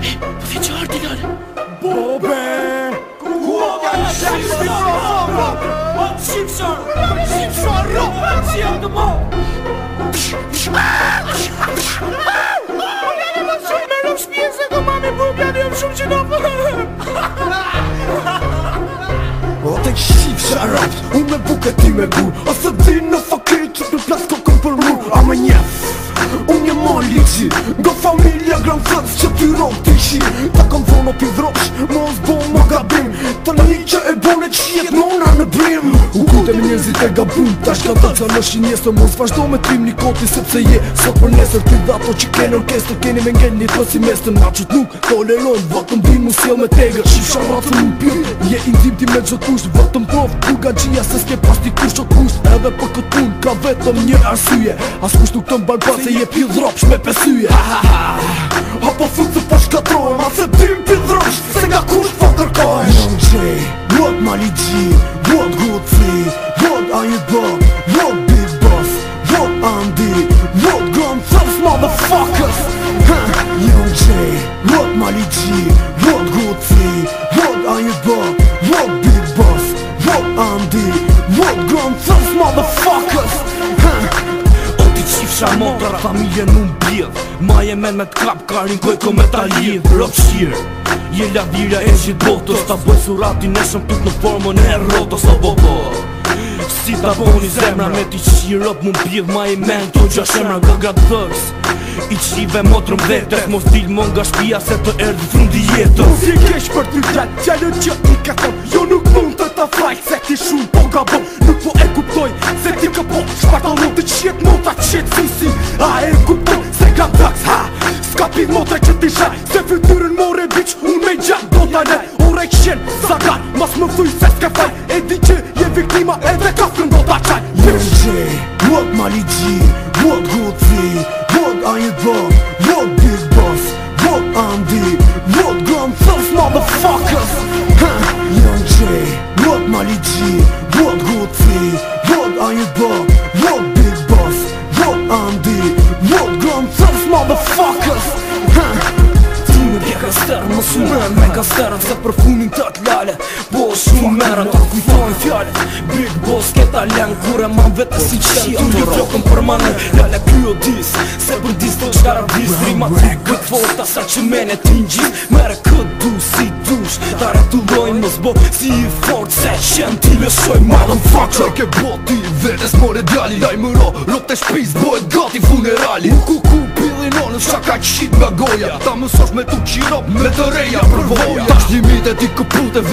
Po fi që arti lale Bobe Kuoga Shqipsar Si jam të mo Me rëm shpjen se ko mami bubja dhe jam shumë që në O të shqipsar unë me buke ti me bu O së din në fakir që për plas kokën për mur A më njef unë jem ma liqi Nga familja gran fëtës që ty rom të ishi Ta kom thonë o pidrosh mos bo më gabim Të një që e bone që jetë mona në brim U kute me njerëzit e gabun Tash ka të ca në shinjesë mos vazhdo me trim një koti sepse je Sot për nesër ti dha to që kene orkestër Keni me ngell një të si mestër Na qët nuk tolerojnë Vatëm bin mu sjell me tegër Shifsha ratën më pjur Je intim ti me gjë kusht Vatëm prof ku ga gjia se s'ke pas ti kusht o kusht Edhe për këtë pun ka vetëm një arsye As kusht nuk të mbalba se je pil dropsh me pesyje Apo thut se po shkatrojmë A se dim pil dropsh se nga kusht po kërkojmë Young J, what Mali G, what Gucci, what Ayuba, what Big Boss, what Andy, what Gun Thugs motherfuckers Young J, what Mali G, what Gucci, what Ayuba, what Big Boss, what Andy, what Gun Thugs motherfuckers Qifsha motra familje nuk bjedh Ma je men me t'kap karin koj ko me ta lidh Rëpshir Je lavira e gjithë botës Ta boj surati neshëm tut në formën e rotës O bobo Si ta boni zemra me t'i qirop Mun bjedh ma je men to gja shemra Gëgat thugs I qive motrëm vetës Mos dil mon nga shpia se të erdi frundi jetës Mos je kesh për ty drejt Fjallën që i ka thon Jo nuk mund të ta frajt Se ti shumë po gabon Nuk po e kuptoj Se ti ka po Shpartal mund të qjet mota qjet si A e kuptoj Se kam taks ha Ska pid motra që ti shaj Se fytyrën more bitch Unë me gjatë do t'a ne Ore qen Zagar Mas më thuj se s'ka faj E di që je viktima Edhe kafën do t'a qaj Young J What Mali G What Gucci What Ayuba What Big Boss What Andy What Gun Thugs motherfuckers Young J What Mali G What Gucci What Ayuba What Big Boss What Andy What Gun Thugs motherfuckers Ti me bje kasterën më sumën Me kasterën se për funin të t'lale Po shumë merën të kujtojnë fjallet Big Boss keta len Kure man vete si qenë Tu një flokën për manë Lale kjo dis Se për dis të qkara vis Rima ty këtë forta sa që mene ti njës Mere këtë du si dush Ta retullojnë mos bo si i fort Se qenë ti lëshoj motherfucker Qaj ke boti vetes more djali Lajmëro rop të shpis Bojt gati funerali Kuku pillin onë Shaka qit nga goja Ta mësosh me tu qirop Me të reja përvoja Tash një mit e ti këpute